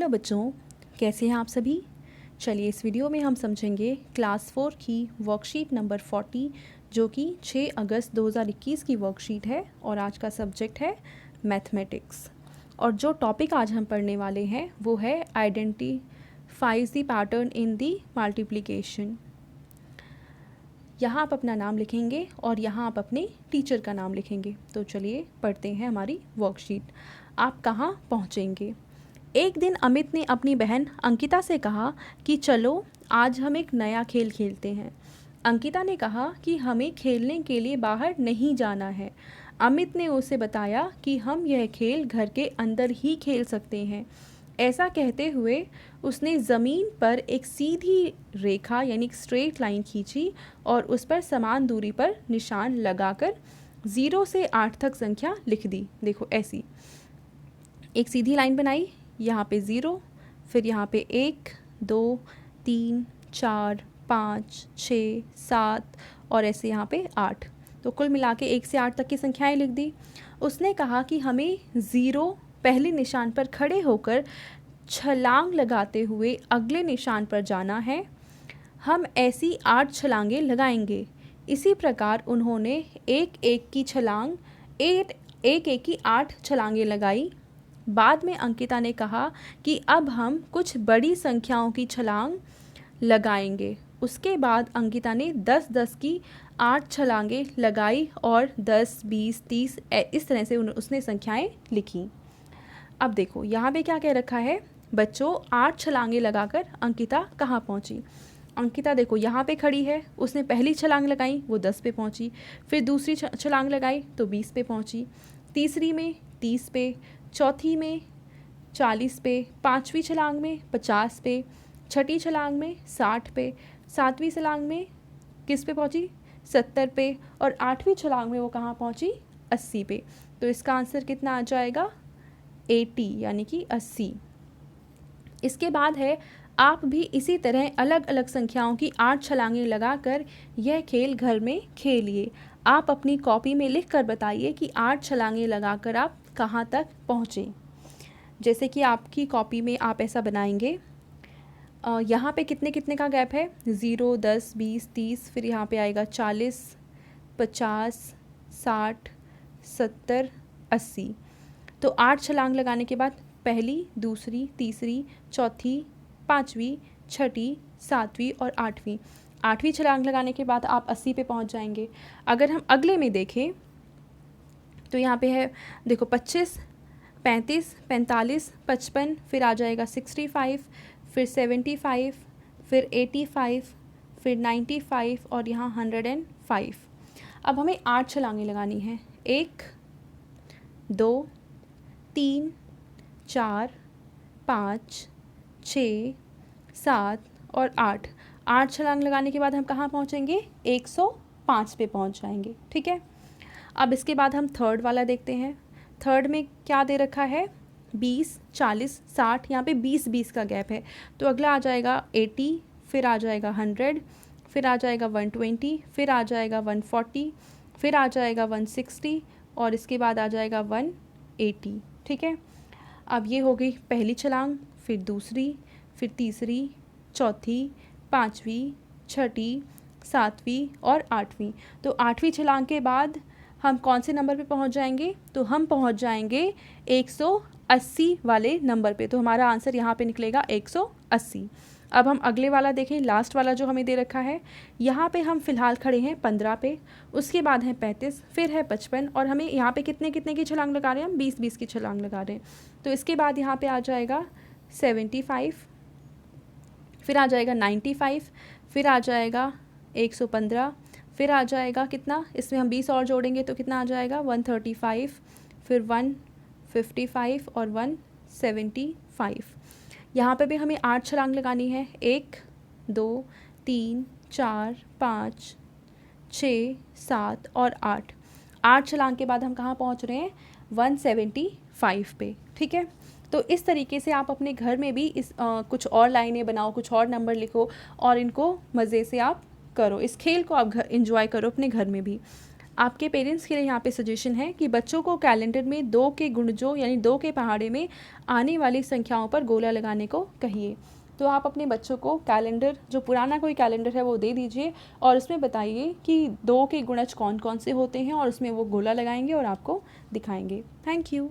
Hello बच्चों, कैसे हैं आप सभी। चलिए इस वीडियो में हम समझेंगे क्लास 4 की वर्कशीट नंबर 40 जो कि 6 अगस्त 2021 की वर्कशीट है और आज का सब्जेक्ट है मैथमेटिक्स। और जो टॉपिक आज हम पढ़ने वाले हैं वो है identifies the pattern in the multiplication. यहाँ आप अपना नाम लिखेंगे और यहाँ आप अपने टीचर का नाम लिखेंगे। तो चलिए पढ़ते हैं हमारी वर्कशीट। आप कहाँ पहुँचेंगे। एक दिन अमित ने अपनी बहन अंकिता से कहा कि चलो आज हम एक नया खेल खेलते हैं। अंकिता ने कहा कि हमें खेलने के लिए बाहर नहीं जाना है। अमित ने उसे बताया कि हम यह खेल घर के अंदर ही खेल सकते हैं। ऐसा कहते हुए उसने ज़मीन पर एक सीधी रेखा यानी स्ट्रेट लाइन खींची और उस पर समान दूरी पर निशान लगाकर 0 से 8 तक संख्या लिख दी। देखो ऐसी एक सीधी लाइन बनाई, यहाँ पे 0, फिर यहाँ पे 1, 2, 3, 4, 5, 6, 7 और ऐसे यहाँ पे 8। तो कुल मिला के 1 से 8 तक की संख्याएं लिख दी। उसने कहा कि हमें 0 पहले निशान पर खड़े होकर छलांग लगाते हुए अगले निशान पर जाना है। हम ऐसी 8 छलांगें लगाएंगे। इसी प्रकार उन्होंने एक एक की 8 छलांगें लगाई। बाद में अंकिता ने कहा कि अब हम कुछ बड़ी संख्याओं की छलांग लगाएंगे। उसके बाद अंकिता ने 10-10 की 8 छलांगें लगाई और 10, 20, 30 इस तरह से उसने संख्याएं लिखी। अब देखो यहाँ पे क्या कह रखा है बच्चों, 8 छलांगें लगाकर अंकिता कहाँ पहुँची। अंकिता देखो यहाँ पे खड़ी है, उसने पहली छलांग लगाई वो 10 पे पहुँची, फिर दूसरी छलांग लगाई तो 20 पे पहुँची, तीसरी में 30 पे, चौथी में 40 पे, पांचवी छलांग में 50 पे, छठी छलांग में 60 पे, सातवीं छलांग में किस पे पहुँची 70 पे और आठवीं छलांग में वो कहाँ पहुँची 80 पे। तो इसका आंसर कितना आ जाएगा 80 यानी कि 80। इसके बाद है आप भी इसी तरह अलग अलग संख्याओं की 8 छलांगें लगाकर यह खेल घर में खेलिए। आप अपनी कॉपी में लिख कर बताइए कि 8 छलांगें लगाकर आप कहाँ तक पहुँचे। जैसे कि आपकी कॉपी में आप ऐसा बनाएंगे, यहाँ पे कितने कितने का गैप है 0, 10, 20, 30, फिर यहाँ पे आएगा 40, 50, 60, 70, 80। तो 8 छलांग लगाने के बाद पहली, दूसरी, तीसरी, चौथी, पाँचवीं, छठी, सातवीं और आठवीं छलांग लगाने के बाद आप 80 पे पहुँच जाएंगे। अगर हम अगले में देखें तो यहाँ पे है देखो 25, 35, 45, 55, फिर आ जाएगा 65, फिर 75, फिर 85, फिर 95 और यहाँ 105। अब हमें 8 छलांगें लगानी हैं। 1, 2, 3, 4, 5, 6, 7 और 8। 8 छलांग लगाने के बाद हम कहाँ पहुँचेंगे 105 पे पहुँच जाएंगे। ठीक है। अब इसके बाद हम थर्ड वाला देखते हैं। थर्ड में क्या दे रखा है 20, 40, 60, यहाँ पे 20-20 का गैप है। तो अगला आ जाएगा 80, फिर आ जाएगा 100, फिर आ जाएगा 120, फिर आ जाएगा 140, फिर आ जाएगा 160 और इसके बाद आ जाएगा 180। ठीक है। अब ये हो गई पहली छलांग, फिर दूसरी, फिर तीसरी, चौथी, पाँचवीं, छठी, सातवीं और आठवीं। तो आठवीं छलांग के बाद हम कौन से नंबर पे पहुंच जाएंगे, तो हम पहुंच जाएंगे 180 वाले नंबर पे। तो हमारा आंसर यहाँ पे निकलेगा 180। अब हम अगले वाला देखें, लास्ट वाला जो हमें दे रखा है। यहाँ पे हम फ़िलहाल खड़े हैं 15 पे, उसके बाद है 35, फिर है 55 और हमें यहाँ पे कितने कितने की छलांग लगा रहे हैं हम 20-20 की छलांग लगा रहे हैं। तो इसके बाद यहाँ पे आ जाएगा 75, फिर आ जाएगा 95, फिर आ जाएगा 115, फिर आ जाएगा कितना, इसमें हम 20 और जोड़ेंगे तो कितना आ जाएगा 135, फिर 155 और 175। यहाँ पे भी हमें 8 छलांग लगानी है। 1, 2, 3, 4, 5, 6, 7 और 8। 8 छलांग के बाद हम कहाँ पहुँच रहे हैं 175 पे। ठीक है। तो इस तरीके से आप अपने घर में भी कुछ और लाइनें बनाओ, कुछ और नंबर लिखो और इनको मज़े से आप करो। इस खेल को आप एंजॉय करो अपने घर में भी। आपके पेरेंट्स के लिए यहाँ पे सजेशन है कि बच्चों को कैलेंडर में 2 के गुणजों यानी 2 के पहाड़े में आने वाली संख्याओं पर गोला लगाने को कहिए। तो आप अपने बच्चों को कैलेंडर, जो पुराना कोई कैलेंडर है वो दे दीजिए और उसमें बताइए कि 2 के गुणज कौन कौन से होते हैं और उसमें वो गोला लगाएंगे और आपको दिखाएंगे। Thank you.